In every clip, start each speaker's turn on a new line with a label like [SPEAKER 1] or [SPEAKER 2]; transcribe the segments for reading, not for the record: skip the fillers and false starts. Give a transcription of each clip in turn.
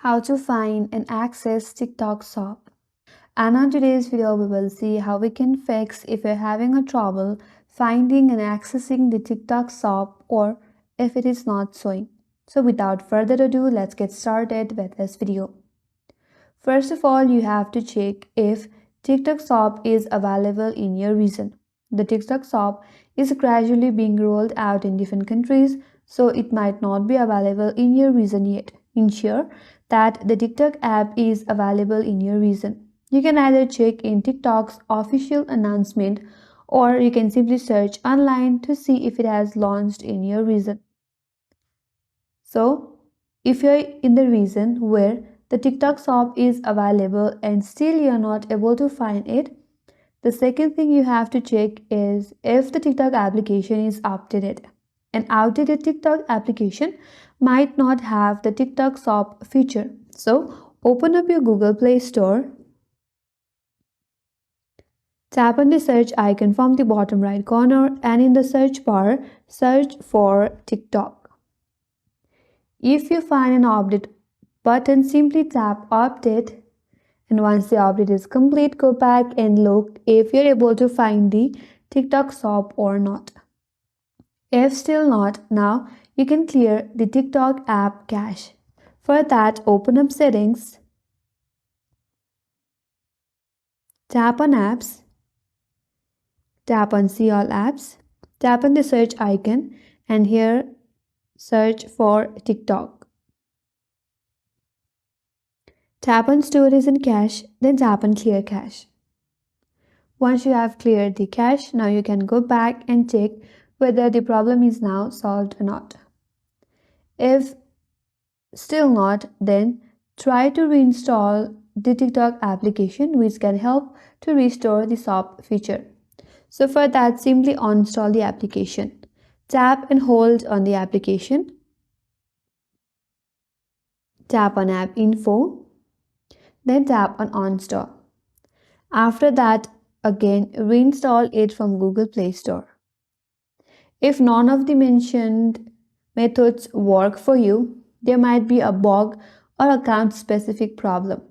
[SPEAKER 1] How to find and access TikTok shop. And on today's video, we will see how we can fix if you're having a trouble finding and accessing the TikTok shop or if it is not showing. So without further ado, let's get started with this video. First of all, you have to check if TikTok shop is available in your region. The TikTok shop is gradually being rolled out in different countries, so it might not be available in your region yet. Ensure that the TikTok app is available in your region. You can either check in TikTok's official announcement or you can simply search online to see if it has launched in your region. So, if you're in the region where the TikTok shop is available and still you're not able to find it, the second thing you have to check is if the TikTok application is updated. An outdated TikTok application might not have the TikTok shop feature. So, open up your Google Play Store. Tap on the search icon from the bottom right corner and in the search bar, search for TikTok. If you find an update button, simply tap update, and once the update is complete, go back and look if you're able to find the TikTok shop or not. If still not, now you can clear the TikTok app cache. For that, open up settings, tap on apps, tap on see all apps, tap on the search icon, and here search for TikTok. Tap on storage and cache, then tap on clear cache. Once you have cleared the cache, now you can go back and check whether the problem is now solved or not. If still not, then try to reinstall the TikTok application, which can help to restore the shop feature. So for that, simply uninstall the application. Tap and hold on the application. Tap on app info. Then tap on uninstall. After that, again reinstall it from Google Play Store. If none of the mentioned methods work for you, there might be a bug or account specific problem.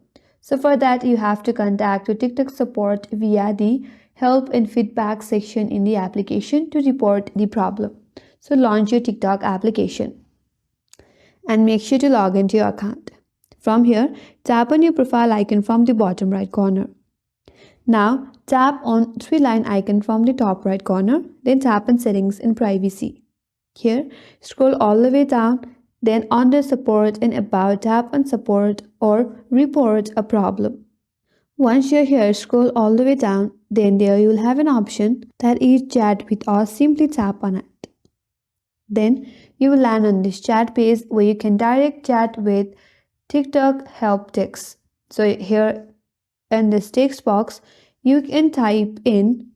[SPEAKER 1] So for that, you have to contact your TikTok support via the help and feedback section in the application to report the problem. So launch your TikTok application and make sure to log into your account. From here, tap on your profile icon from the bottom right corner. Now, tap on three-line icon from the top right corner, then tap on settings and privacy. Here, scroll all the way down, then under support and about, tap on support or report a problem. Once you're here, scroll all the way down, then there you will have an option that is chat with us. Simply tap on it. Then you will land on this chat page where you can direct chat with TikTok help text. So here in this text box, you can type in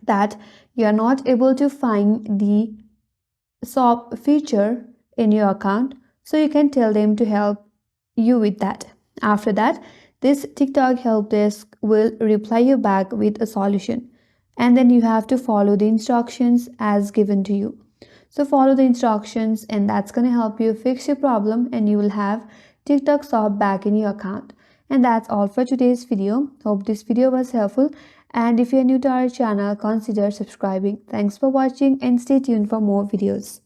[SPEAKER 1] that you are not able to find the shop feature in your account, so you can tell them to help you with that. After that, this TikTok help desk will reply you back with a solution, and then you have to follow the instructions as given to you. So follow the instructions and that's going to help you fix your problem and you will have TikTok shop back in your account. And that's all for today's video. Hope this video was helpful, and if you're new to our channel, consider subscribing. Thanks for watching and stay tuned for more videos.